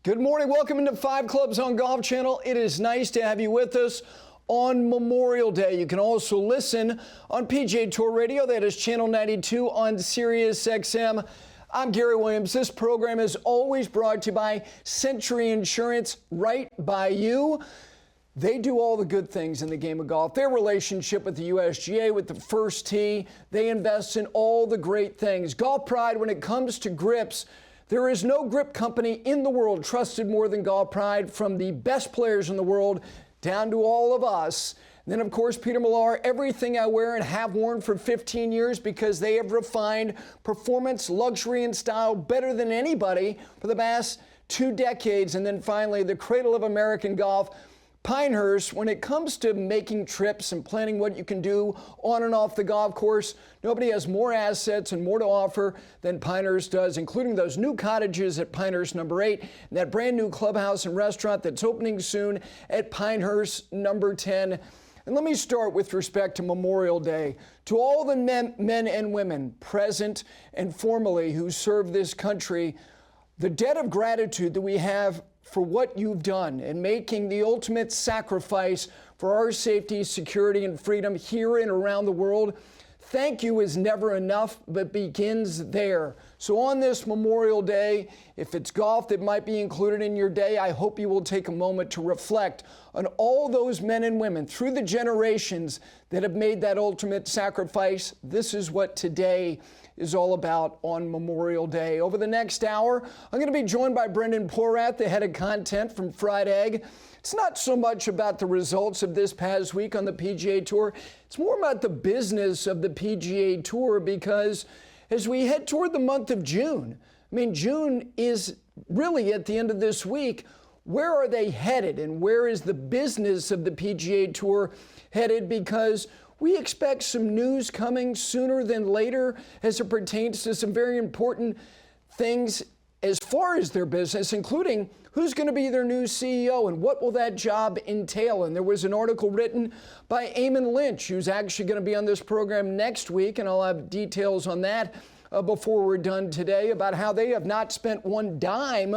Good morning. Welcome into 5 Clubs on Golf Channel. It is nice to have you with us on Memorial Day. You can also listen on PGA Tour Radio. That is Channel 92 on Sirius XM. I'm Gary Williams. This program is always brought to you by Century Insurance, right by you. They do all the good things in the game of golf. Their relationship with the USGA, with the First Tee, they invest in all the great things. Golf Pride, when it comes to grips, there is no grip company in the world trusted more than Golf Pride, from the best players in the world down to all of us. And then, of course, Peter Millar, everything I wear and have worn for 15 years, because they have refined performance, luxury, and style better than anybody for the past 2 decades. And then finally, the cradle of American golf, Pinehurst. When it comes to making trips and planning what you can do on and off the golf course, nobody has more assets and more to offer than Pinehurst does, including those new cottages at Pinehurst number 8 and that brand new clubhouse and restaurant that's opening soon at Pinehurst number 10. And let me start with respect to Memorial Day. To all the men and women present and formerly who serve this country, the debt of gratitude that we have for what you've done in making the ultimate sacrifice for our safety, security, and freedom here and around the world. Thank you is never enough, but begins there. So on this Memorial Day, if it's golf that might be included in your day, I hope you will take a moment to reflect on all those men and women through the generations that have made that ultimate sacrifice. This is what today is all about on Memorial Day. Over the next hour, I'm going to be joined by Brendan Porath, the head of content from Fried Egg. It's not so much about the results of this past week on the PGA Tour. It's more about the business of the PGA Tour, because as we head toward the month of June, June is really at the end of this week. Where are they headed, and where is the business of the PGA Tour headed? Because we expect some news coming sooner than later as it pertains to some very important things as far as their business, including who's going to be their new CEO and what will that job entail. And there was an article written by Eamon Lynch, who's actually going to be on this program next week, and I'll have details on that before we're done today, about how they have not spent one dime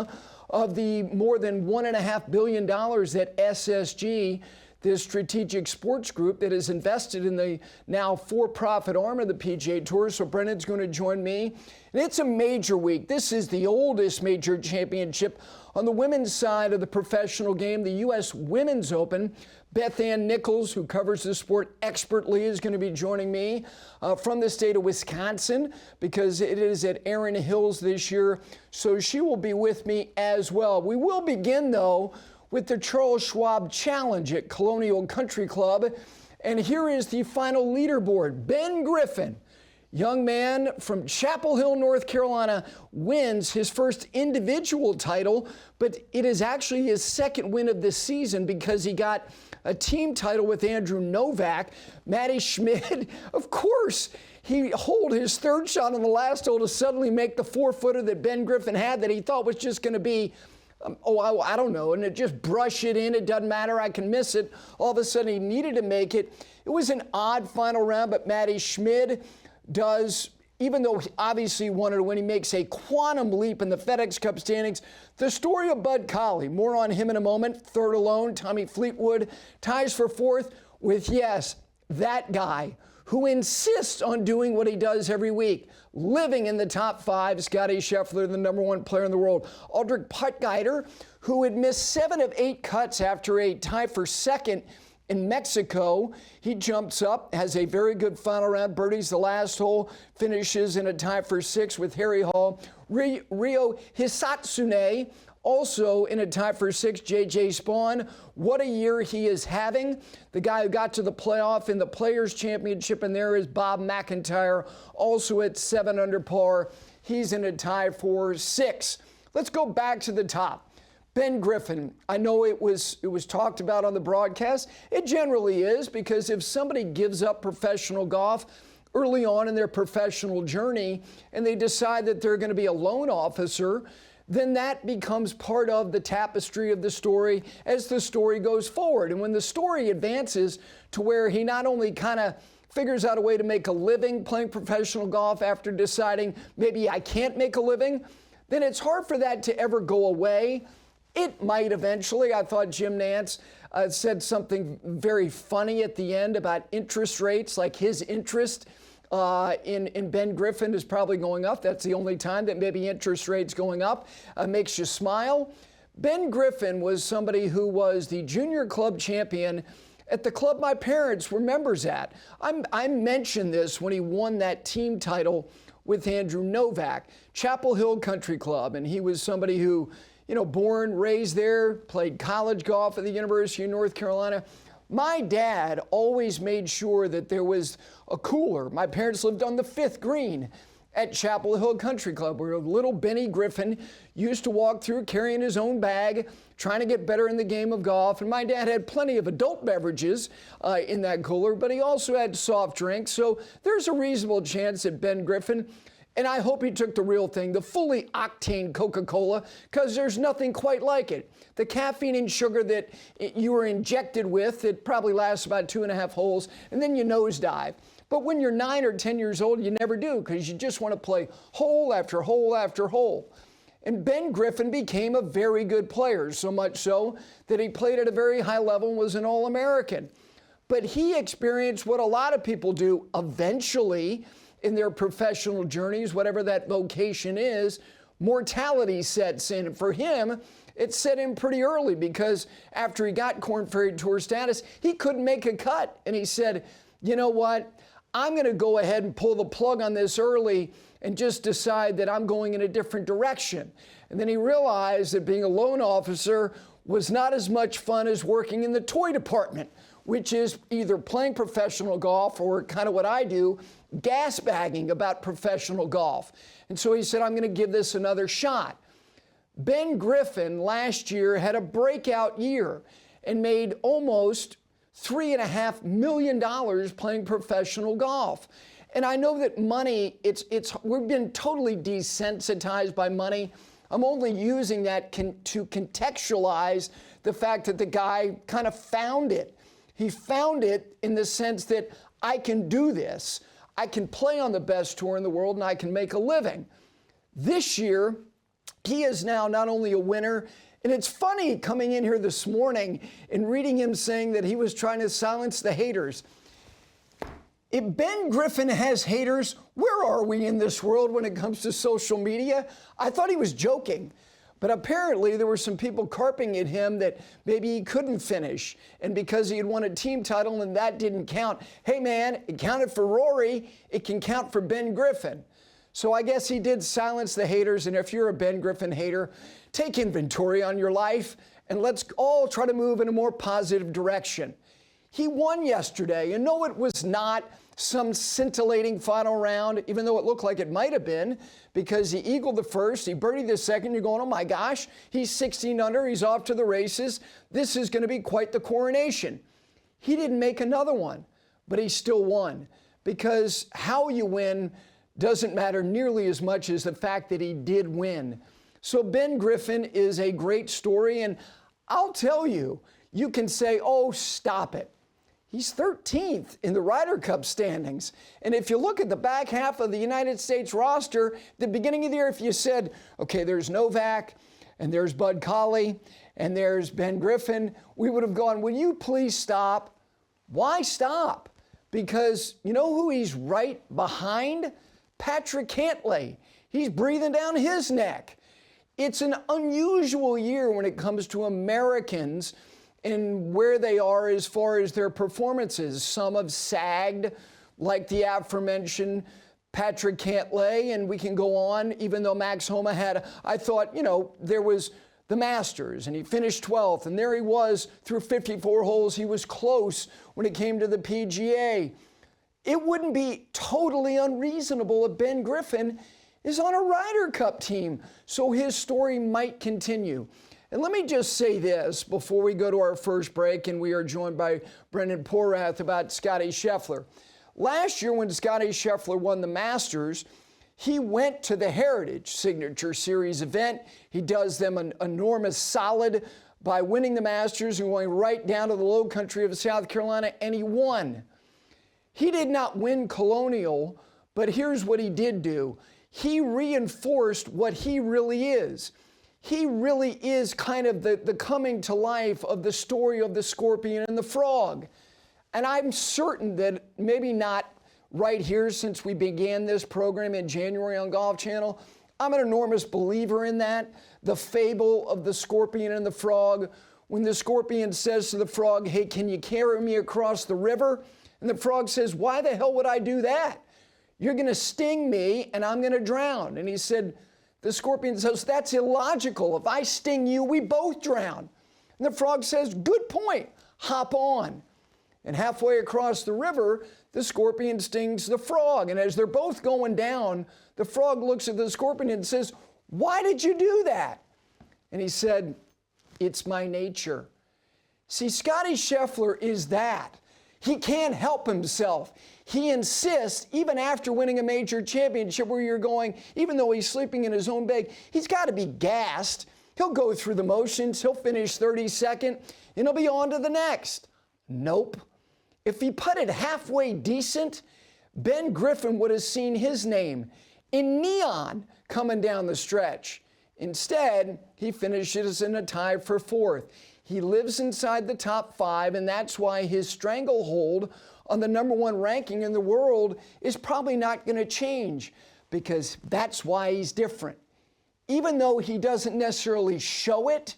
of the more than $1.5 billion that SSG, this strategic sports group that is invested in the now for-profit arm of the PGA Tour. So Brendan's going to join me. And it's a major week. This is the oldest major championship on the women's side of the professional game, the U.S. Women's Open. Beth Nichols, who covers the sport expertly, is going to be joining me from the state of Wisconsin, because it is at Erin Hills this year. So she will be with me as well. We will begin, though, with the Charles Schwab Challenge at Colonial Country Club. And here is the final leaderboard. Ben Griffin, young man from Chapel Hill, North Carolina, wins his first individual title, but it is actually his second win of the season, because he got a team title with Andrew Novak. Matty Schmid, of course, he holed his third shot on the last hole to suddenly make the 4-footer that Ben Griffin had, that he thought was just going to be I don't know, and it just brush it in, it doesn't matter, I can miss it. All of a sudden he needed to make it. It was an odd final round, but Matty Schmid does, even though he obviously wanted to win, he makes a quantum leap in the FedEx Cup standings. The story of Bud Colley, more on him in a moment. Third alone, Tommy Fleetwood ties for fourth with, yes, that guy who insists on doing what he does every week, living in the top 5, Scotty Scheffler, the #1 player in the world. Aldrich Puttgeider, who had missed 7 of 8 cuts after a tie for second in Mexico. He jumps up, has a very good final round, birdies the last hole, finishes in a tie for 6 with Harry Hall. Ryo Hisatsune, also in a tie for 6, J.J. Spawn. What a year he is having. The guy who got to the playoff in the Players' Championship, and there is Bob McIntyre, also at 7 under par. He's in a tie for 6. Let's go back to the top. Ben Griffin, I know it was talked about on the broadcast. It generally is, because if somebody gives up professional golf early on in their professional journey and they decide that they're going to be a loan officer, then that becomes part of the tapestry of the story as the story goes forward. And when the story advances to where he not only kind of figures out a way to make a living playing professional golf after deciding maybe I can't make a living, then it's hard for that to ever go away. It might eventually. I thought Jim Nantz said something very funny at the end about interest rates, like his interest in Ben Griffin is probably going up. That's the only time that maybe interest rates going up makes you smile. Ben Griffin was somebody who was the junior club champion at the club my parents were members at. I mentioned this when he won that team title with Andrew Novak, Chapel Hill Country Club, and he was somebody who, born, raised there, played college golf at the University of North Carolina. My dad always made sure that there was a cooler. My parents lived on the 5th green at Chapel Hill Country Club, where little Benny Griffin used to walk through carrying his own bag, trying to get better in the game of golf. And my dad had plenty of adult beverages in that cooler, but he also had soft drinks. So there's a reasonable chance that Ben Griffin, and I hope he took the real thing, the fully octane Coca-Cola, because there's nothing quite like it. The caffeine and sugar that you were injected with, it probably lasts about 2.5 holes, and then you nosedive. But when you're 9 or 10 years old, you never do, because you just want to play hole after hole after hole. And Ben Griffin became a very good player, so much so that he played at a very high level and was an All-American. But he experienced what a lot of people do eventually in their professional journeys, whatever that vocation is. Mortality sets in. And for him, it set in pretty early, because after he got Korn Ferry Tour status, he couldn't make a cut. And he said, you know what? I'm going to go ahead and pull the plug on this early and just decide that I'm going in a different direction. And then he realized that being a loan officer was not as much fun as working in the toy department, which is either playing professional golf or kind of what I do, gas bagging about professional golf. And so he said, I'm going to give this another shot. Ben Griffin last year had a breakout year and made almost $3.5 million playing professional golf. And I know that money, we've been totally desensitized by money. I'm only using that to contextualize the fact that the guy kind of found it. He found it in the sense that I can do this. I can play on the best tour in the world and I can make a living. This year, he is now not only a winner, and it's funny coming in here this morning and reading him saying that he was trying to silence the haters. If Ben Griffin has haters, where are we in this world when it comes to social media? I thought he was joking, but apparently there were some people carping at him that maybe he couldn't finish, and because he had won a team title and that didn't count. Hey man, it counted for Rory, it can count for Ben Griffin. So I guess he did silence the haters, and if you're a Ben Griffin hater, take inventory on your life and let's all try to move in a more positive direction. He won yesterday, and no, it was not some scintillating final round, even though it looked like it might have been, because he eagled the first, he birdied the second. You're going, oh my gosh, he's 16 under, he's off to the races. This is going to be quite the coronation. He didn't make another one, but he still won, because how you win doesn't matter nearly as much as the fact that he did win. So Ben Griffin is a great story, and I'll tell you, you can say, oh, stop it. He's 13th in the Ryder Cup standings. And if you look at the back half of the United States roster, at the beginning of the year, if you said, okay, there's Novak, and there's Bud Colley, and there's Ben Griffin, we would have gone, will you please stop? Why stop? Because you know who he's right behind? Patrick Cantlay. He's breathing down his neck. It's an unusual year when it comes to Americans and where they are as far as their performances. Some have sagged, like the aforementioned Patrick Cantlay, and we can go on, even though Max Homa had, I thought, there was the Masters, and he finished 12th, and there he was through 54 holes. He was close when it came to the PGA. It wouldn't be totally unreasonable if Ben Griffin is on a Ryder Cup team, so his story might continue. And let me just say this before we go to our first break, and we are joined by Brendan Porath about Scottie Scheffler. Last year when Scottie Scheffler won the Masters, he went to the Heritage Signature Series event. He does them an enormous solid by winning the Masters and going right down to the low country of South Carolina, and he won. He did not win Colonial, but here's what he did do. He reinforced what he really is. he really is kind of the coming to life of the story of the scorpion and the frog. And I'm certain that maybe not right here since we began this program in January on Golf Channel. I'm an enormous believer in that, the fable of the scorpion and the frog. When the scorpion says to the frog, hey, can you carry me across the river? And the frog says, why the hell would I do that? You're going to sting me and I'm going to drown. And he said, the scorpion says, that's illogical. If I sting you, we both drown. And the frog says, good point, hop on. And halfway across the river, the scorpion stings the frog. And as they're both going down, the frog looks at the scorpion and says, why did you do that? And he said, it's my nature. See, Scotty Scheffler is that. He can't help himself. He insists, even after winning a major championship where you're going, even though he's sleeping in his own bed, he's got to be gassed. He'll go through the motions, he'll finish 32nd, and he'll be on to the next. Nope. If he putted halfway decent, Ben Griffin would have seen his name in neon coming down the stretch. Instead, he finishes in a tie for fourth. He lives inside the top 5, and that's why his stranglehold on the #1 ranking in the world is probably not going to change, because that's why he's different. Even though he doesn't necessarily show it,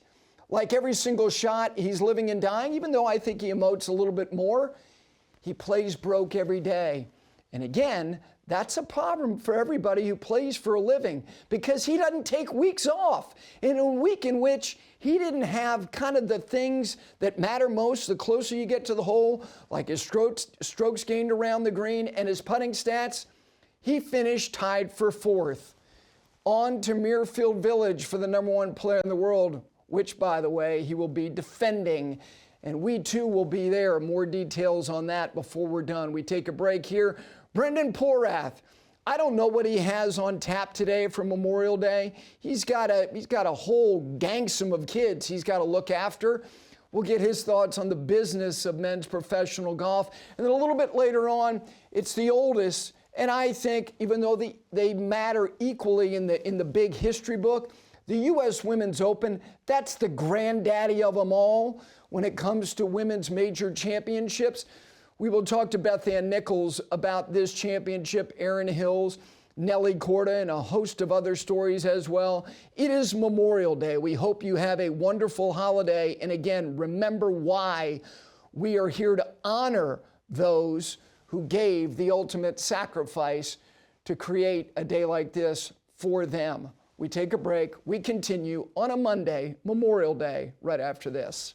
like every single shot he's living and dying, even though I think he emotes a little bit more, he plays broke every day. And again, that's a problem for everybody who plays for a living, because he doesn't take weeks off. In a week in which he didn't have kind of the things that matter most the closer you get to the hole, like his strokes gained around the green and his putting stats, he finished tied for fourth. On to Muirfield Village for the #1 player in the world, which, by the way, he will be defending. And we, too, will be there. More details on that before we're done. We take a break here. Brendan Porath, I don't know what he has on tap today for Memorial Day. He's got a whole gangsome of kids he's got to look after. We'll get his thoughts on the business of men's professional golf. And then a little bit later on, it's the oldest. And I think, even though they matter equally in the big history book, the U.S. Women's Open, that's the granddaddy of them all when it comes to women's major championships. We will talk to Beth Nichols about this championship, Erin Hills, Nelly Korda, and a host of other stories as well. It is Memorial Day. We hope you have a wonderful holiday. And again, remember why we are here to honor those who gave the ultimate sacrifice to create a day like this for them. We take a break. We continue on a Monday, Memorial Day, right after this.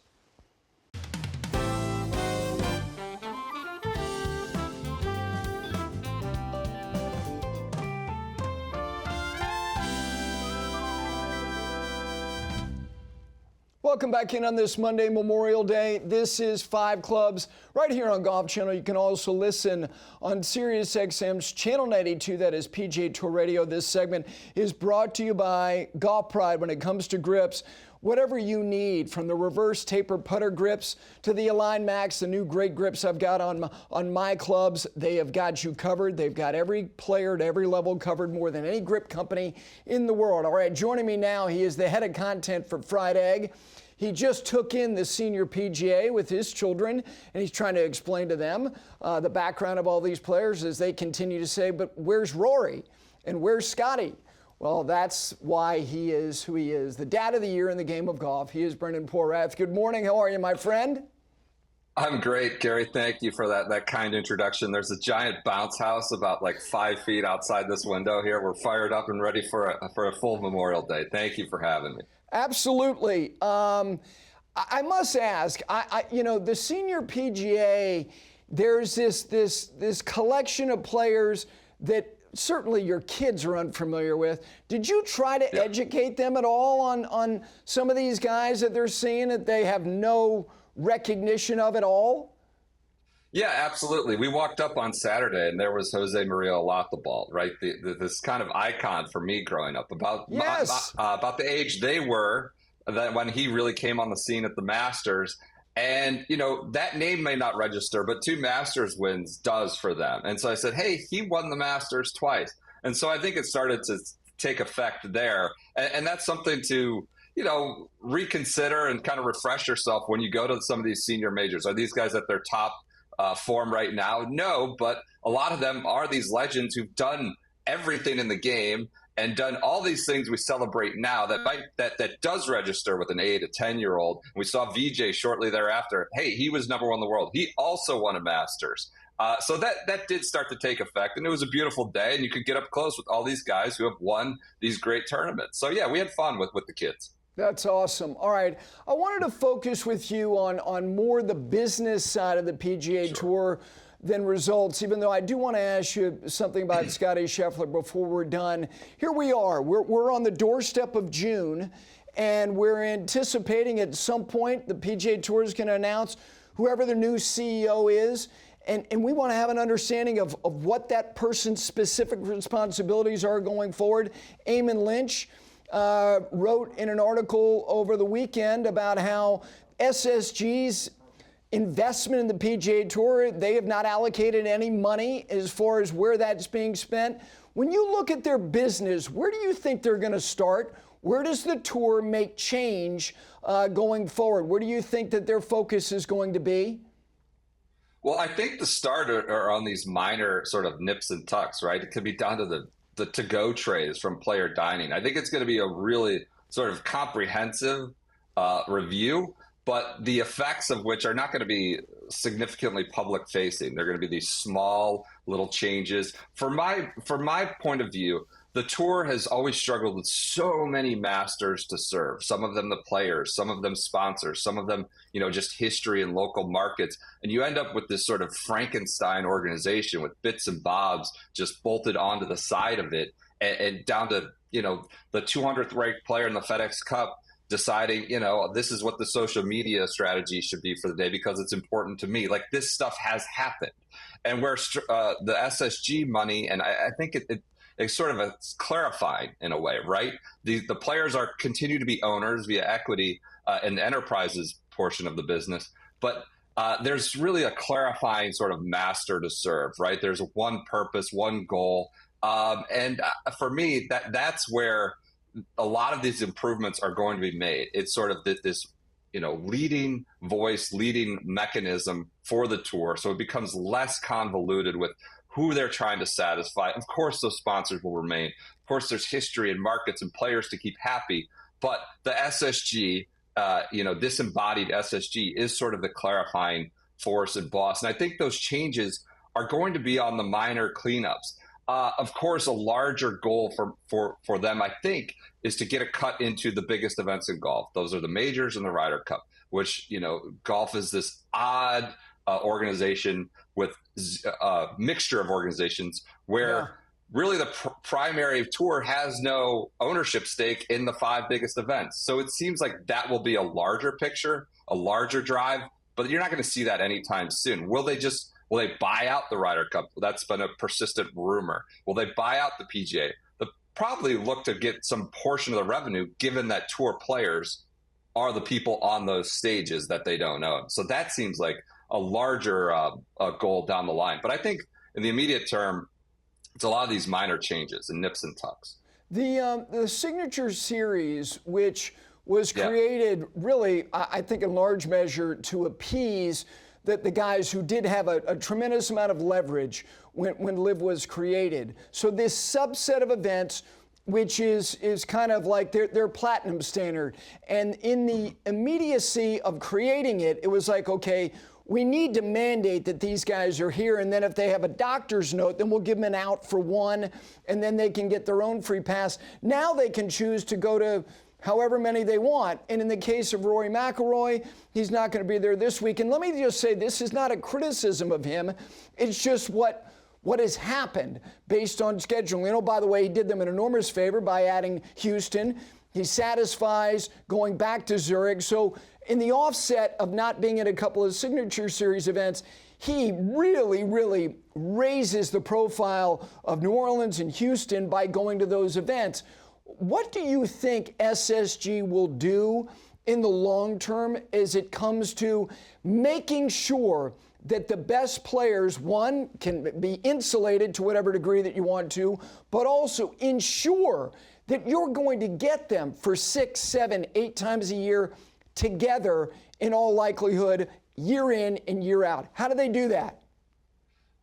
Welcome back in on this Monday, Memorial Day. This is 5 Clubs right here on Golf Channel. You can also listen on SiriusXM's Channel 92, that is PGA Tour Radio. This segment is brought to you by Golf Pride when it comes to grips. Whatever you need, from the reverse taper putter grips to the Align Max, the new great grips I've got on my clubs, they have got you covered. They've got every player at every level covered, more than any grip company in the world. All right, joining me now, he is the head of content for Fried Egg. He just took in the senior PGA with his children, and he's trying to explain to them the background of all these players as they continue to say, but where's Rory and where's Scotty? Well, that's why he is who he is, the dad of the year in the game of golf. He is Brendan Porath. Good morning. How are you, my friend? I'm great, Gary. Thank you for that kind introduction. There's a giant bounce house about like 5 feet outside this window here. We're fired up and ready for a full Memorial Day. Thank you for having me. Absolutely. I must ask, the senior PGA, there's this collection of players that certainly your kids are unfamiliar with. Did you try to educate them at all on some of these guys that they're seeing that they have no recognition of at all? Yeah, absolutely. We walked up on Saturday and there was Jose Maria Olazábal, right? This kind of icon for me growing up, about the age they were that when he really came on the scene at the Masters. And, that name may not register, but 2 Masters wins does for them. And so I said, hey, he won the Masters twice. And so I think it started to take effect there. And that's something to reconsider and kind of refresh yourself when you go to some of these senior majors. Are these guys at their top form right now? No, but a lot of them are these legends who've done everything in the game and done all these things we celebrate now that does register with an 8, a 10-year-old. We saw VJ shortly thereafter. Hey, he was number 1 in the world. He also won a Masters. So that did start to take effect, and it was a beautiful day, and you could get up close with all these guys who have won these great tournaments. So yeah, we had fun with the kids. That's awesome. All right, I wanted to focus with you on more the business side of the PGA Tour than results, even though I do want to ask you something about Scottie Scheffler before we're done. Here we are. We're on the doorstep of June, and we're anticipating at some point the PGA Tour is going to announce whoever the new CEO is. And we want to have an understanding of what that person's specific responsibilities are going forward. Eamon Lynch wrote in an article over the weekend about how SSG's investment in the PGA Tour, they have not allocated any money as far as where that's being spent. When you look at their business, where do you think they're going to start? Where does the tour make change going forward? Where do you think that their focus is going to be? Well, I think the start are on these minor sort of nips and tucks, right? It could be down to the to-go trays from player dining. I think it's going to be a really sort of comprehensive review, but the effects of which are not going to be significantly public-facing. They're going to be these small little changes. From my point of view, the tour has always struggled with so many masters to serve, some of them the players, some of them sponsors, some of them, just history and local markets. And you end up with this sort of Frankenstein organization with bits and bobs just bolted onto the side of it, and down to, the 200th ranked player in the FedEx Cup deciding, this is what the social media strategy should be for the day because it's important to me. Like, this stuff has happened. And where the SSG money, and I think it's sort of clarifying in a way, right? The players continue to be owners via equity in the enterprises portion of the business, but there's really a clarifying sort of master to serve, right? There's one purpose, one goal, and for me, that's where a lot of these improvements are going to be made. It's sort of this leading voice, leading mechanism for the tour, so it becomes less convoluted with who they're trying to satisfy. Of course, those sponsors will remain. Of course, there's history and markets and players to keep happy. But the SSG, disembodied SSG is sort of the clarifying force and boss. And I think those changes are going to be on the minor cleanups. Of course, a larger goal for them, I think, is to get a cut into the biggest events in golf. Those are the majors and the Ryder Cup, which, golf is this odd organization with a mixture of organizations where really the primary tour has no ownership stake in the 5 biggest events. So it seems like that will be a larger picture, a larger drive, but you're not going to see that anytime soon. Will they buy out the Ryder Cup? That's been a persistent rumor. Will they buy out the PGA? They'll probably look to get some portion of the revenue, given that tour players are the people on those stages that they don't own. So that seems like a larger goal down the line. But I think in the immediate term, it's a lot of these minor changes and nips and tucks. The Signature Series, which was created really, I think, in large measure to appease the guys who did have a tremendous amount of leverage when LIV was created. So this subset of events, which is kind of like their platinum standard. And in the immediacy of creating it, it was like, okay, we need to mandate that these guys are here, and then if they have a doctor's note, then we'll give them an out for one, and then they can get their own free pass. Now they can choose to go to however many they want. And in the case of Rory McIlroy, he's not going to be there this week. And let me just say, this is not a criticism of him. It's just what has happened based on scheduling. By the way, he did them an enormous favor by adding Houston. He satisfies going back to Zurich. So in the offset of not being at a couple of Signature Series events, he really, really raises the profile of New Orleans and Houston by going to those events. What do you think SSG will do in the long term as it comes to making sure that the best players, one, can be insulated to whatever degree that you want to, but also ensure that you're going to get them for 6, 7, 8 times a year together in all likelihood, year in and year out? How do they do that?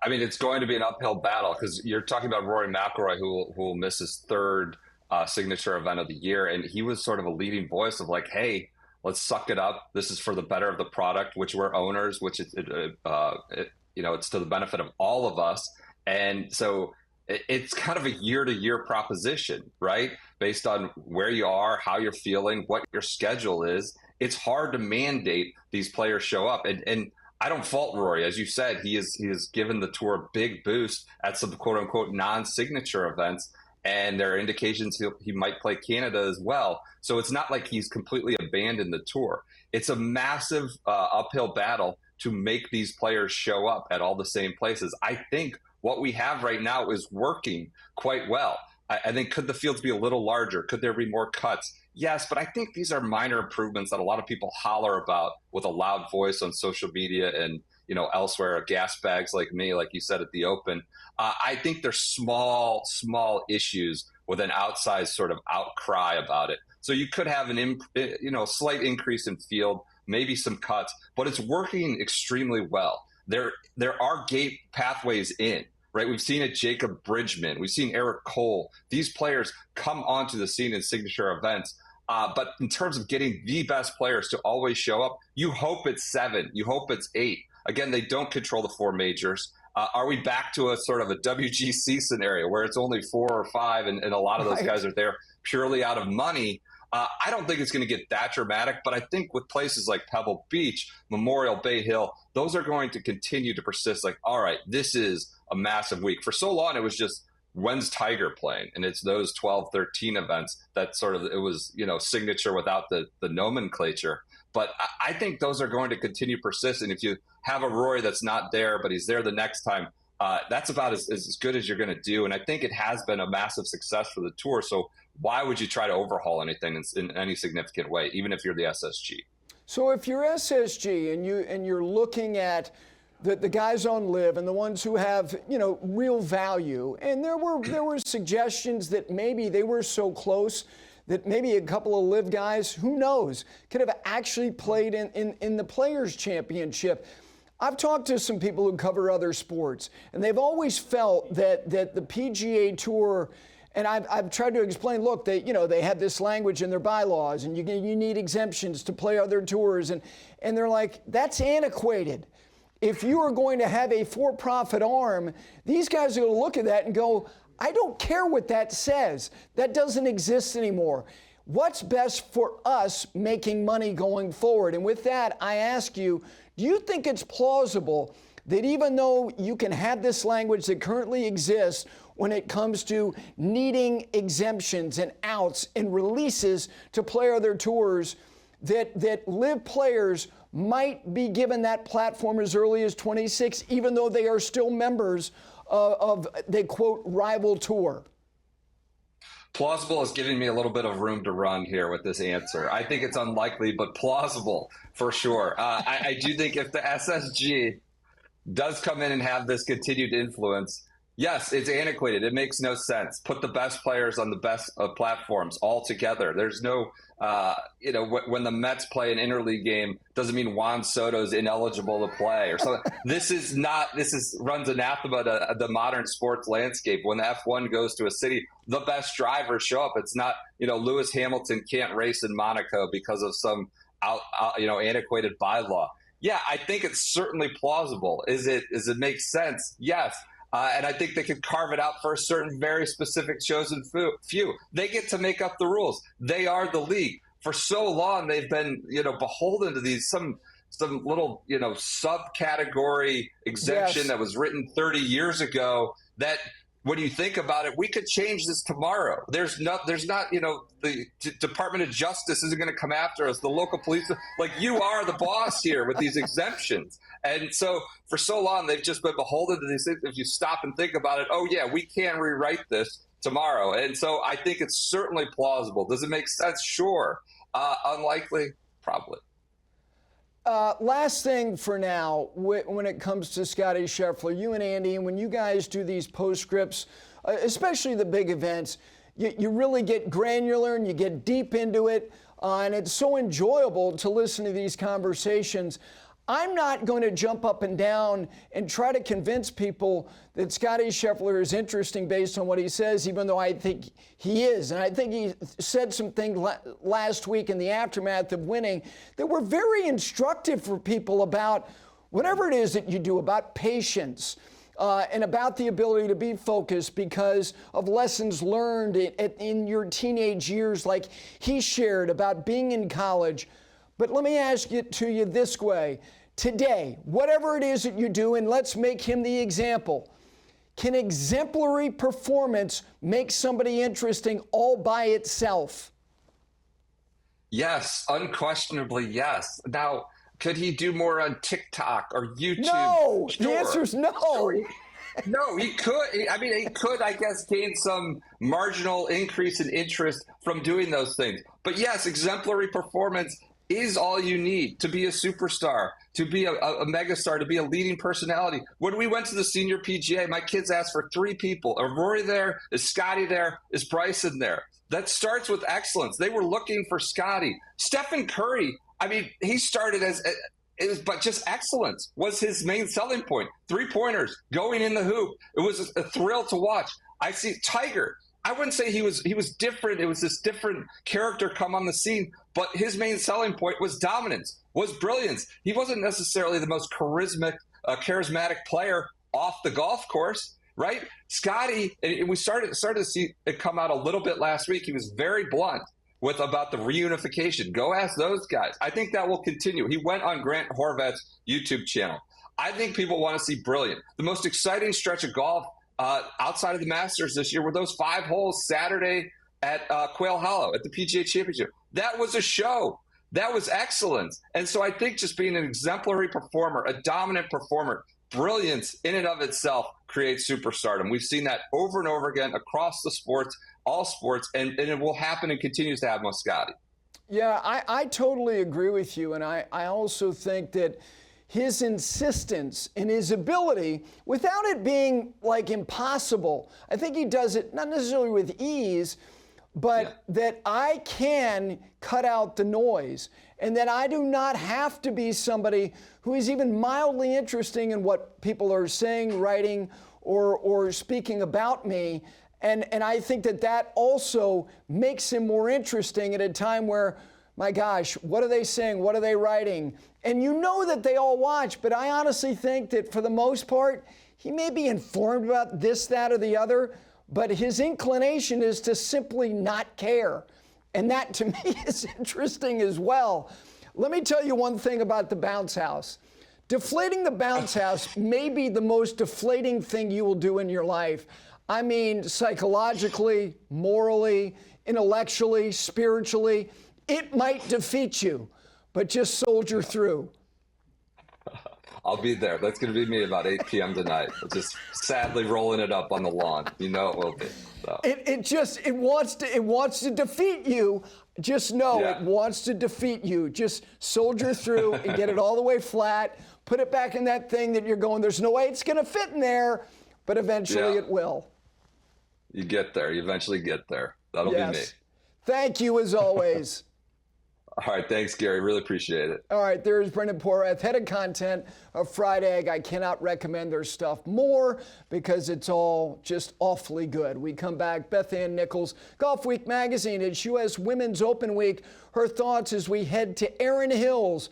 I mean, it's going to be an uphill battle because you're talking about Rory McIlroy, who will miss his third signature event of the year. And he was sort of a leading voice of like, hey, let's suck it up. This is for the better of the product, which we're owners, which it's to the benefit of all of us. And so it's kind of a year-to-year proposition, right? Based on where you are, how you're feeling, what your schedule is. It's hard to mandate these players show up. And I don't fault Rory. As you said, he has given the tour a big boost at some quote-unquote non-signature events. And there are indications he might play Canada as well. So it's not like he's completely abandoned the tour. It's a massive uphill battle to make these players show up at all the same places. I think what we have right now is working quite well. I think, could the fields be a little larger? Could there be more cuts? Yes, but I think these are minor improvements that a lot of people holler about with a loud voice on social media and elsewhere, gas bags like me, like you said at the Open. I think there's small issues with an outsized sort of outcry about it. So you could have slight increase in field, maybe some cuts, but it's working extremely well. There are gate pathways in. Right, we've seen it. Jacob Bridgman, we've seen Eric Cole. These players come onto the scene in signature events. But in terms of getting the best players to always show up, you hope it's 7, you hope it's 8. Again, they don't control the 4 majors. Are we back to a sort of a WGC scenario where it's only 4 or 5 and a lot of those guys are there purely out of money? I don't think it's going to get that dramatic, but I think with places like Pebble Beach, Memorial Bay Hill, those are going to continue to persist. Like, all right, this is a massive week. For so long, it was just when's Tiger playing? And it's those 12, 13 events that sort of, it was, signature without the nomenclature. But I think those are going to continue to persist. And if you have a Rory that's not there, but he's there the next time, that's about as good as you're going to do. And I think it has been a massive success for the tour. So why would you try to overhaul anything in any significant way, even if you're the SSG? So if you're SSG and you're looking at the guys on LIV and the ones who have real value, and there were suggestions that maybe they were so close that maybe a couple of LIV guys, who knows, could have actually played in the Players Championship. I've talked to some people who cover other sports, and they've always felt that the PGA Tour, and I've tried to explain, look, they have this language in their bylaws, and you need exemptions to play other tours, and they're like, that's antiquated. If you are going to have a for-profit arm, these guys are going to look at that and go, I don't care what that says. That doesn't exist anymore. What's best for us making money going forward? And with that, I ask you, do you think it's plausible that even though you can have this language that currently exists when it comes to needing exemptions and outs and releases to play other tours, that LIV players might be given that platform as early as 26, even though they are still members of the, quote, rival tour? Plausible is giving me a little bit of room to run here with this answer. I think it's unlikely, but plausible for sure. I do think if the SSG does come in and have this continued influence, yes, it's antiquated. It makes no sense. Put the best players on the best platforms all together. There's no, when the Mets play an interleague game, doesn't mean Juan Soto's ineligible to play or something. This runs anathema to the modern sports landscape. When the F1 goes to a city, the best drivers show up. It's not, Lewis Hamilton can't race in Monaco because of some antiquated bylaw. Yeah, I think it's certainly plausible. Does it make sense? Yes. And I think they could carve it out for a certain very specific chosen few. They get to make up the rules. They are the league. For so long, they've been, beholden to these some little, subcategory exemption that was written 30 years ago that, when you think about it, we could change this tomorrow. There's not, the Department of Justice isn't going to come after us. The local police, like, you are the boss here with these exemptions. And so for so long, they've just been beholden to these things. If you stop and think about it, oh yeah, we can rewrite this tomorrow. And so I think it's certainly plausible. Does it make sense? Sure. Unlikely? Probably. Last thing for now, when it comes to Scottie Scheffler, you and Andy, and when you guys do these postscripts, especially the big events, you really get granular and you get deep into it. And it's so enjoyable to listen to these conversations. I'm not going to jump up and down and try to convince people that Scottie Scheffler is interesting based on what he says, even though I think he is. And I think he said some things last week in the aftermath of winning that were very instructive for people about whatever it is that you do, about patience, and about the ability to be focused because of lessons learned in your teenage years, like he shared about being in college. But let me ask it to you this way. Today, whatever it is that you do, and let's make him the example, can exemplary performance make somebody interesting all by itself? Yes, unquestionably, yes. Now, could he do more on TikTok or YouTube? No, Sure. the answer is no. Sure. No, he could. I mean, he could, I guess, gain some marginal increase in interest from doing those things. But yes, exemplary performance is all you need to be a superstar, to be a megastar, to be a leading personality. When we went to the senior PGA, my kids asked for 3 people. Are Rory there? Is Scottie there? Is Bryson there? That starts with excellence. They were looking for Scottie. Stephen Curry, I mean, he started but just excellence was his main selling point. 3-pointers going in the hoop. It was a thrill to watch. I see Tiger. I wouldn't say he was different. It was this different character come on the scene, but his main selling point was dominance, was brilliance. He wasn't necessarily the most charismatic player off the golf course, right? Scottie, and we started to see it come out a little bit last week. He was very blunt about the reunification. Go ask those guys. I think that will continue. He went on Grant Horvath's YouTube channel. I think people want to see brilliant. The most exciting stretch of golf outside of the Masters this year were those 5 holes Saturday at Quail Hollow at the PGA Championship. That was a show. That was excellence. And so I think just being an exemplary performer, a dominant performer, brilliance in and of itself creates superstardom. We've seen that over and over again across the sports, all sports, and it will happen and continues to happen with Scottie. Yeah, I totally agree with you. And I also think that his insistence and his ability, without it being like impossible, I think he does it not necessarily with ease, but that I can cut out the noise and that I do not have to be somebody who is even mildly interesting in what people are saying, writing, or speaking about me. And I think that also makes him more interesting at a time where, my gosh, what are they saying? What are they writing? And you know that they all watch, but I honestly think that for the most part, he may be informed about this, that, or the other, but his inclination is to simply not care. And that to me is interesting as well. Let me tell you one thing about the bounce house. Deflating the bounce house may be the most deflating thing you will do in your life. I mean, psychologically, morally, intellectually, spiritually, it might defeat you, but just soldier through. I'll be there. That's going to be me about 8 p.m. tonight. Just sadly rolling it up on the lawn. You know it will be. So. It wants to defeat you. Just know it wants to defeat you. Just soldier through and get it all the way flat. Put it back in that thing that you're going, there's no way it's going to fit in there, but eventually it will. You get there. You eventually get there. That'll be me. Thank you as always. All right. Thanks, Gary. Really appreciate it. All right. There's Brendan Porath, head of content of Fried Egg. I cannot recommend their stuff more because it's all just awfully good. We come back. Beth Nichols, Golfweek magazine. It's U.S. Women's Open Week. Her thoughts as we head to Erin Hills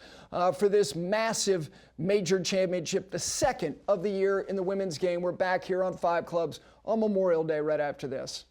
for this massive major championship, the second of the year in the women's game. We're back here on 5 Clubs on Memorial Day right after this.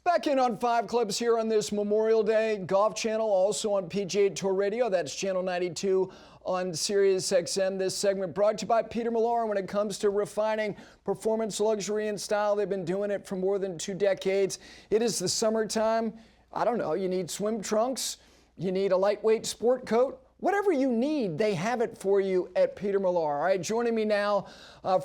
Back in on 5 Clubs here on this Memorial Day. Golf Channel, also on PGA Tour Radio. That's Channel 92 on Sirius XM. This segment brought to you by Peter Millar. When it comes to refining performance, luxury, and style, they've been doing it for more than 2 decades. It is the summertime. I don't know, you need swim trunks, you need a lightweight sport coat. Whatever you need, they have it for you at Peter Millar. All right, joining me now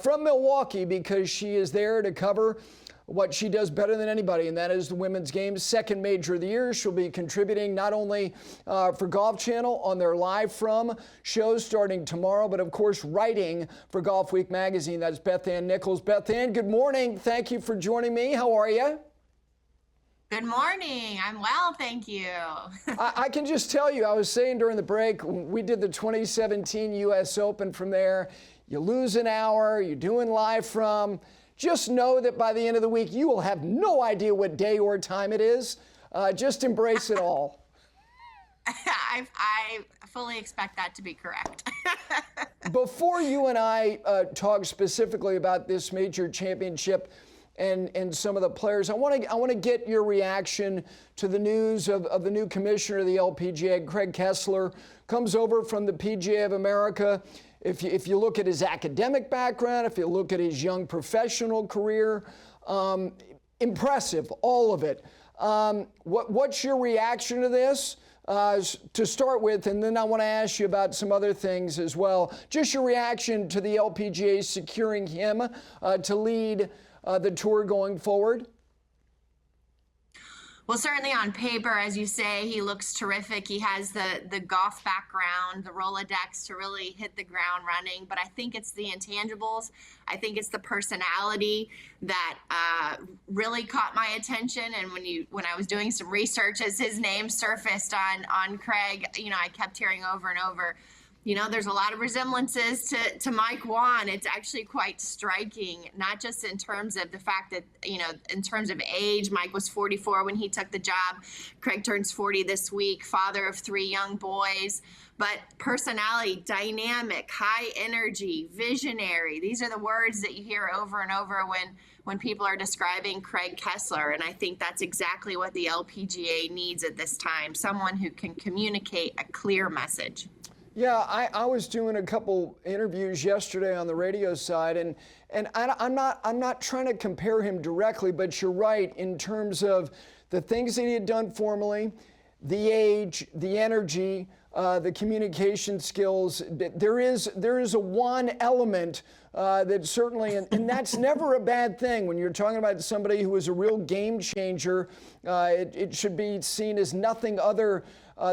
from Milwaukee because she is there to cover what she does better than anybody, and that is the women's game. Second major of the year. She'll be contributing not only for Golf Channel on their Live From shows starting tomorrow, but of course writing for Golfweek magazine. That's Beth Nichols. Beth, good morning. Thank you for joining me. How are you? Good morning. I'm well, thank you. I can just tell you, I was saying during the break, we did the 2017 U.S. Open from there. You lose an hour, you're doing Live From. Just know that by the end of the week, you will have no idea what day or time it is. Just embrace it all. I fully expect that to be correct. Before you and I talk specifically about this major championship and some of the players, I want to get your reaction to the news of the new commissioner of the LPGA, Craig Kessler, comes over from the PGA of America. If you look at his academic background, if you look at his young professional career, impressive, all of it. What's your reaction to this to start with? And then I want to ask you about some other things as well. Just your reaction to the LPGA securing him to lead the tour going forward. Well, certainly on paper, as you say, he looks terrific. He has the golf background, the Rolodex to really hit the ground running. But I think it's the intangibles. I think it's the personality that really caught my attention. And when I was doing some research as his name surfaced on Craig, I kept hearing over and over, there's a lot of resemblances to Mike Wan. It's actually quite striking, not just in terms of the fact that, in terms of age, Mike was 44 when he took the job. Craig turns 40 this week, father of 3 young boys, but personality, dynamic, high energy, visionary. These are the words that you hear over and over when people are describing Craig Kessler. And I think that's exactly what the LPGA needs at this time, someone who can communicate a clear message. Yeah, I was doing a couple interviews yesterday on the radio side, and I'm not trying to compare him directly, but you're right in terms of the things that he had done formally, the age, the energy, the communication skills. There is a one element that certainly, and that's never a bad thing when you're talking about somebody who is a real game changer. It should be seen as nothing other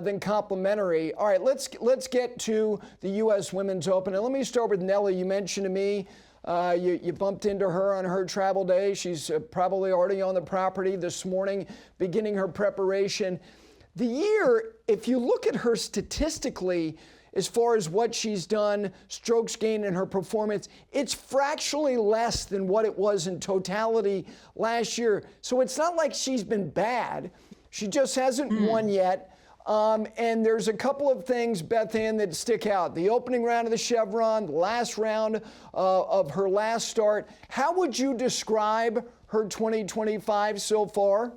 than complimentary. All right, let's get to the U.S. Women's Open. And let me start with Nelly. You mentioned to me you bumped into her on her travel day. She's probably already on the property this morning, beginning her preparation. The year, if you look at her statistically, as far as what she's done, strokes gained in her performance, it's fractionally less than what it was in totality last year. So it's not like she's been bad. She just hasn't won yet. And there's a couple of things, Beth Ann, that stick out. The opening round of the Chevron, the last round of her last start. How would you describe her 2025 so far?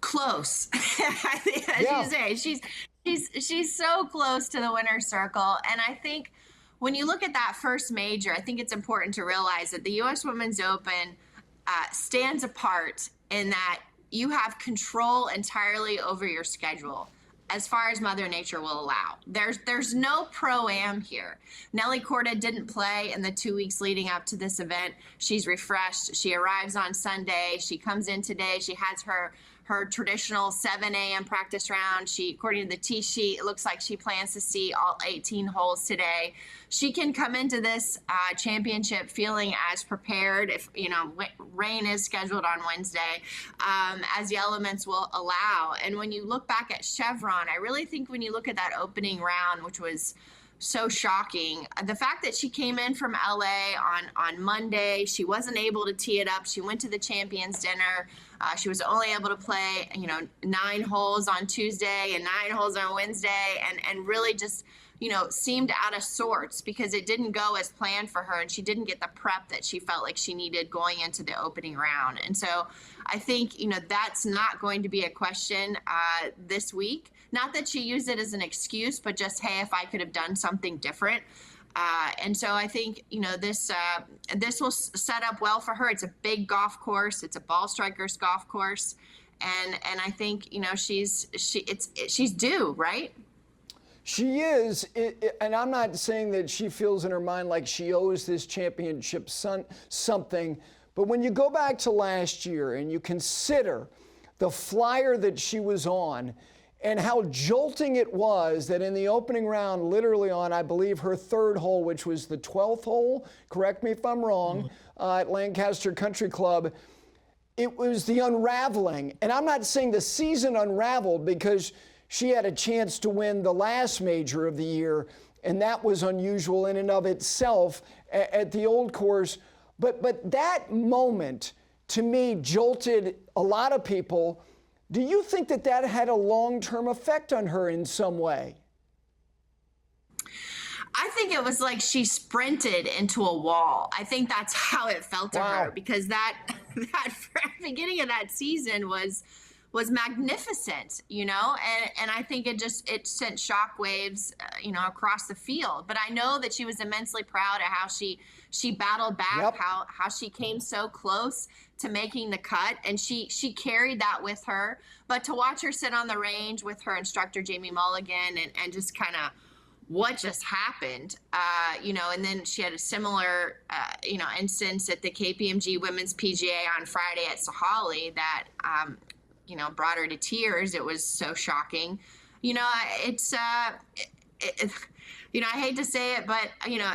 Close. As you say, she's so close to the winner's circle. And I think when you look at that first major, I think it's important to realize that the U.S. Women's Open stands apart in that you have control entirely over your schedule as far as Mother Nature will allow. There's no pro-am here. Nelly Korda didn't play in the 2 weeks leading up to this event. She's refreshed. She arrives on Sunday. She comes in today. She has her traditional 7 a.m. practice round. She, according to the tee sheet, it looks like she plans to see all 18 holes today. She can come into this championship feeling as prepared if, rain is scheduled on Wednesday, as the elements will allow. And when you look back at Chevron, I really think when you look at that opening round, which was so shocking, the fact that she came in from LA on Monday, she wasn't able to tee it up. She went to the Champions Dinner. She was only able to play, 9 holes on Tuesday and 9 holes on Wednesday, and really just, seemed out of sorts because it didn't go as planned for her, and she didn't get the prep that she felt like she needed going into the opening round. And so I think, that's not going to be a question this week. Not that she used it as an excuse, but just, hey, if I could have done something different. And so I think, this will set up well for her. It's a big golf course. It's a ball strikers golf course. And I think, she's due, right? She is, and I'm not saying that she feels in her mind like she owes this championship something, But when you go back to last year and you consider the flyer that she was on and how jolting it was that in the opening round, literally on, I believe, her third hole, which was the 12th hole, correct me if I'm wrong, at Lancaster Country Club, it was the unraveling. And I'm not saying the season unraveled because she had a chance to win the last major of the year, and that was unusual in and of itself at the old course. But that moment, to me, jolted a lot of people. Do you think that that had a long-term effect on her in some way? I think it was like she sprinted into a wall. I think that's how it felt to her, because that beginning of that season was magnificent, you know, and I think it sent shockwaves, you know, across the field. But I know that she was immensely proud of how she battled back, how she came so close to making the cut, and she carried that with her. But to watch her sit on the range with her instructor Jamie Mulligan and just kind of what just happened, you know, and then she had a similar, you know, instance at the KPMG Women's PGA on Friday at Sahalee that, you know, brought her to tears. It was so shocking. You know, you know, I hate to say it, but, you know,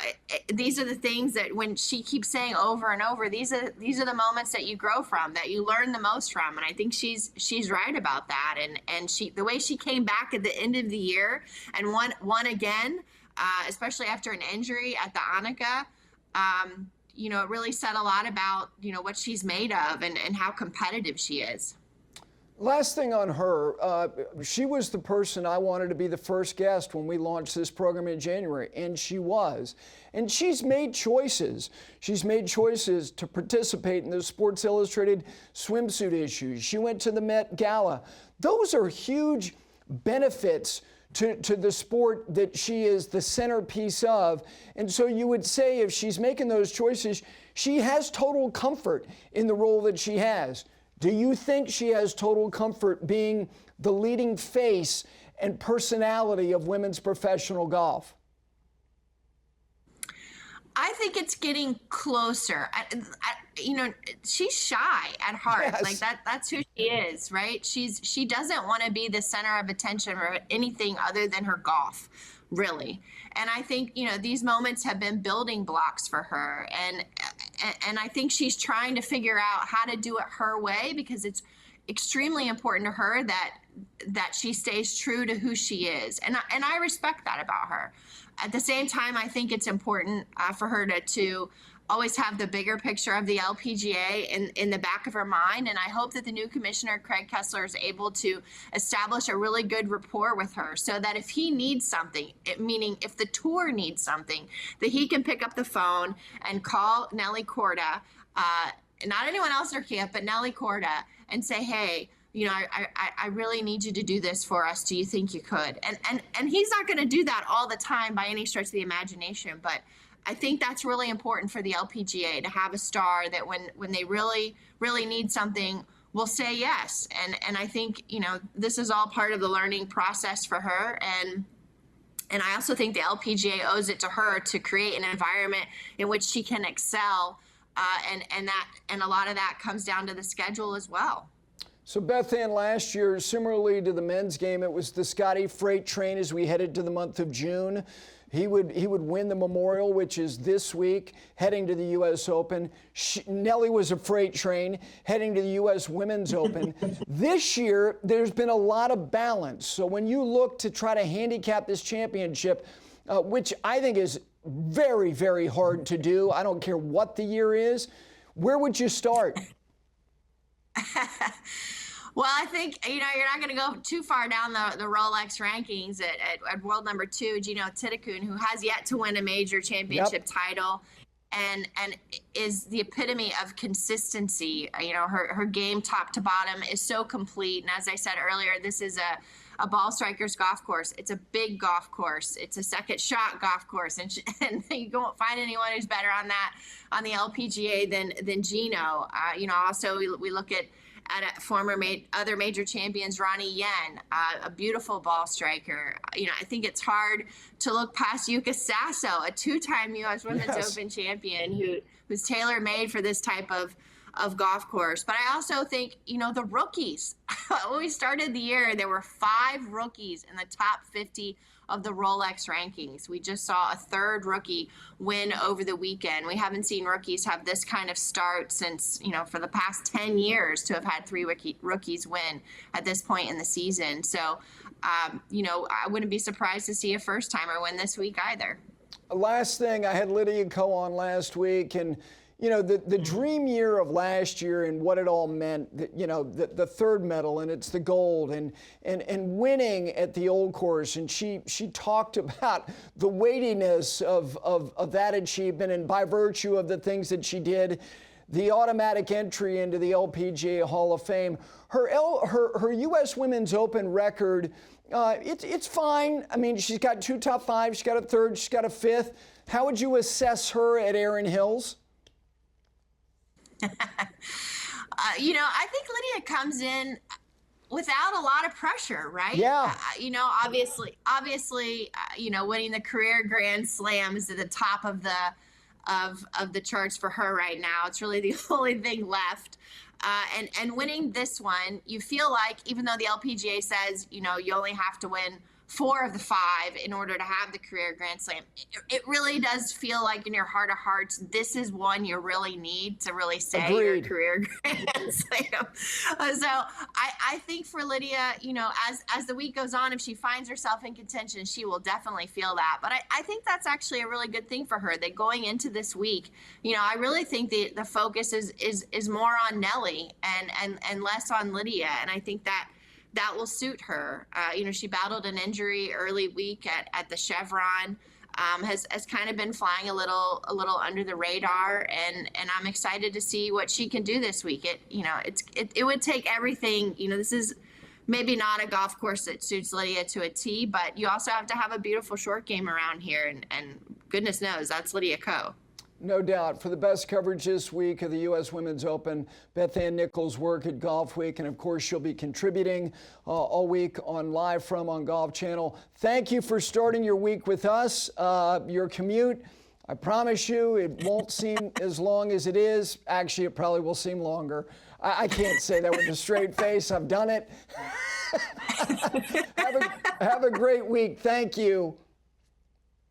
these are the things that when she keeps saying over and over, these are the moments that you grow from, that you learn the most from. And I think she's right about that. And the way she came back at the end of the year and won again, especially after an injury at the Annika, you know, it really said a lot about, you know, what she's made of and how competitive she is. Last thing on her, she was the person I wanted to be the first guest when we launched this program in January, and she was. And she's made choices. She's made choices to participate in the Sports Illustrated swimsuit issues. She went to the Met Gala. Those are huge benefits to the sport that she is the centerpiece of. And so you would say if she's making those choices, she has total comfort in the role that she has. Do you think she has total comfort being the leading face and personality of women's professional golf? I think it's getting closer. You know, she's shy at heart. Yes. Like that's who she is, right? She doesn't want to be the center of attention or anything other than her golf, really. And I think, you know, these moments have been building blocks for her. And I think she's trying to figure out how to do it her way, because it's extremely important to her that she stays true to who she is. And I respect that about her. At the same time, I think it's important for her to always have the bigger picture of the LPGA in the back of her mind. And I hope that the new commissioner, Craig Kessler, is able to establish a really good rapport with her so that if he needs something, meaning if the tour needs something, that he can pick up the phone and call Nelly Korda, not anyone else in her camp, but Nelly Korda, and say, hey, you know, I really need you to do this for us. Do you think you could? And he's not going to do that all the time by any stretch of the imagination, but I think that's really important for the LPGA to have a star that when they really, really need something will say yes. And I think, you know, this is all part of the learning process for her. And I also think the LPGA owes it to her to create an environment in which she can excel. And a lot of that comes down to the schedule as well. So Beth Ann, last year, similarly to the men's game, it was the Scotty freight train as we headed to the month of June. He would win the Memorial, which is this week, heading to the U.S. Open. Nelly was a freight train heading to the U.S. Women's Open. This year, there's been a lot of balance. So when you look to try to handicap this championship, which I think is very, very hard to do, I don't care what the year is, where would you start? Well, I think, you know, you're not going to go too far down the Rolex rankings at world number 2, Gino Titicun, who has yet to win a major championship title and is the epitome of consistency. You know, her game top to bottom is so complete. And as I said earlier, this is a ball striker's golf course. It's a big golf course. It's a second shot golf course. And you won't find anyone who's better on the LPGA than Gino. You know, also we look at at other major champions, Ronnie Yen, a beautiful ball striker. I think it's hard to look past Yuka Sasso, a two-time U.S. Women's Open champion who's tailor-made for this type of golf course. But I also think, the rookies. When we started the year, there were 5 rookies in the top 50 of the Rolex rankings. We just saw a third rookie win over the weekend. We haven't seen rookies have this kind of start since, for the past 10 years to have had 3 rookies win at this point in the season. So, I wouldn't be surprised to see a first-timer win this week either. Last thing, I had Lydia Ko on last week, and the dream year of last year and what it all meant, the third medal, and it's the gold, and winning at the Old Course. And she talked about the weightiness of that achievement, and by virtue of the things that she did, the automatic entry into the LPGA Hall of Fame. Her U.S. Women's Open record, it's fine. I mean, she's got 2 top 5s, she's got a 3rd, she's got a 5th. How would you assess her at Erin Hills? I think Lydia comes in without a lot of pressure, right? Yeah. Obviously, winning the career Grand Slam is at the top of the charts for her right now. It's really the only thing left. And winning this one, you feel like, even though the LPGA says, you only have to win 4 of the 5 in order to have the career Grand Slam, it really does feel like in your heart of hearts, this is one you really need to really say your career Grand Slam. So I think for Lydia, as the week goes on, if she finds herself in contention, she will definitely feel that. But I think that's actually a really good thing for her, that going into this week, I really think the focus is more on Nelly and less on Lydia. And I think that will suit her. She battled an injury early week at the Chevron, has kind of been flying a little under the radar, and I'm excited to see what she can do this week. It would take everything. This is maybe not a golf course that suits Lydia to a T, but you also have to have a beautiful short game around here, and goodness knows that's Lydia Ko. No doubt. For the best coverage this week of the U.S. Women's Open, Beth Nichols' work at Golfweek, and of course she'll be contributing all week on Live From on Golf Channel. Thank you for starting your week with us. Your commute, I promise you, it won't seem as long as it is. Actually, it probably will seem longer. I can't say that with a straight face. I've done it. Have a great week. Thank you.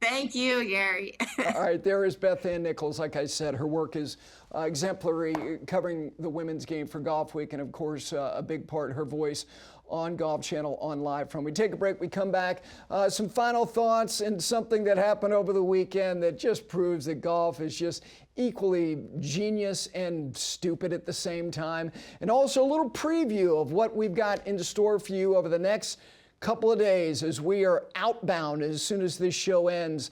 Thank you, Gary. All right, there is Beth Nichols. Like I said, her work is exemplary, covering the women's game for Golfweek, and of course, a big part, her voice on Golf Channel on Live From. We take a break, we come back. Some final thoughts and something that happened over the weekend that just proves that golf is just equally genius and stupid at the same time. And also a little preview of what we've got in store for you over the next couple of days as we are outbound as soon as this show ends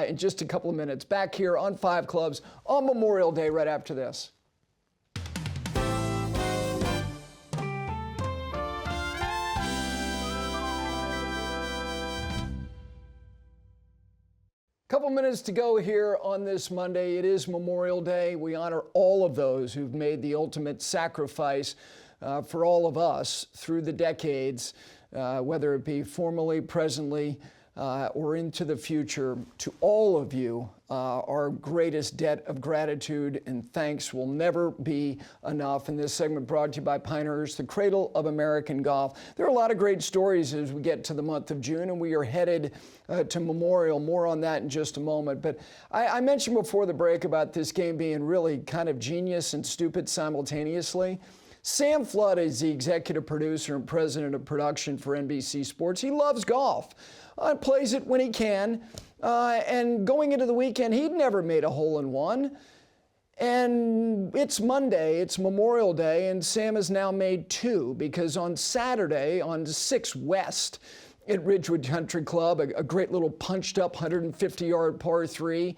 in just a couple of minutes. Back here on 5 Clubs on Memorial Day right after this. Couple minutes to go here on this Monday. It is Memorial Day. We honor all of those who've made the ultimate sacrifice for all of us through the decades. Whether it be formerly, presently, or into the future. To all of you, our greatest debt of gratitude and thanks will never be enough. And this segment brought to you by Pinehurst, the cradle of American golf. There are a lot of great stories as we get to the month of June, and we are headed to Memorial. More on that in just a moment. But I mentioned before the break about this game being really kind of genius and stupid simultaneously. Sam Flood is the executive producer and president of production for NBC Sports. He loves golf, plays it when he can, and going into the weekend, he'd never made a hole-in-one. And it's Monday, it's Memorial Day, and Sam has now made 2, because on Saturday, on 6 West, at Ridgewood Country Club, a great little punched-up 150-yard par 3.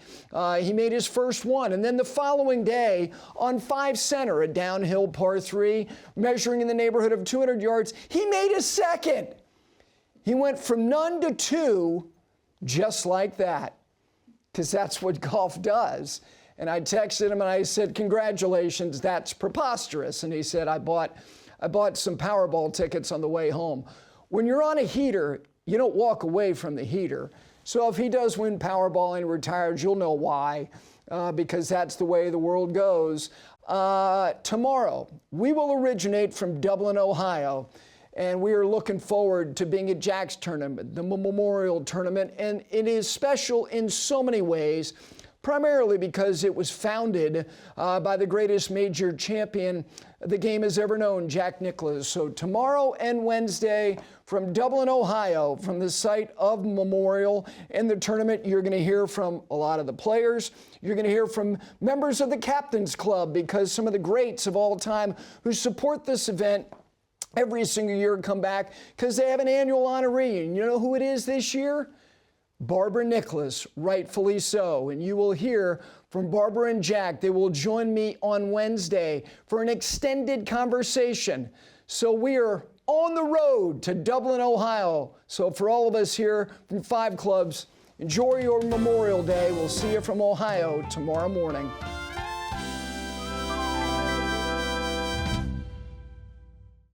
He made his first one. And then the following day, on 5 Center, a downhill par 3, measuring in the neighborhood of 200 yards, he made his second. He went from none to 2 just like that, because that's what golf does. And I texted him and I said, congratulations, that's preposterous. And he said, I bought some Powerball tickets on the way home. When you're on a heater, you don't walk away from the heater. So if he does win Powerball and retires, you'll know why, because that's the way the world goes. Tomorrow, we will originate from Dublin, Ohio, and we are looking forward to being at Jack's tournament, the Memorial Tournament, and it is special in so many ways, primarily because it was founded by the greatest major champion the game has ever known, Jack Nicklaus. So tomorrow and Wednesday from Dublin, Ohio, from the site of Memorial in the tournament, you're going to hear from a lot of the players. You're going to hear from members of the Captains Club, because some of the greats of all time who support this event every single year come back because they have an annual honoree. And you know who it is this year? Barbara Nicholas, rightfully so. And you will hear from Barbara and Jack. They will join me on Wednesday for an extended conversation. So we are on the road to Dublin, Ohio. So for all of us here from 5 Clubs, enjoy your Memorial Day. We'll see you from Ohio tomorrow morning.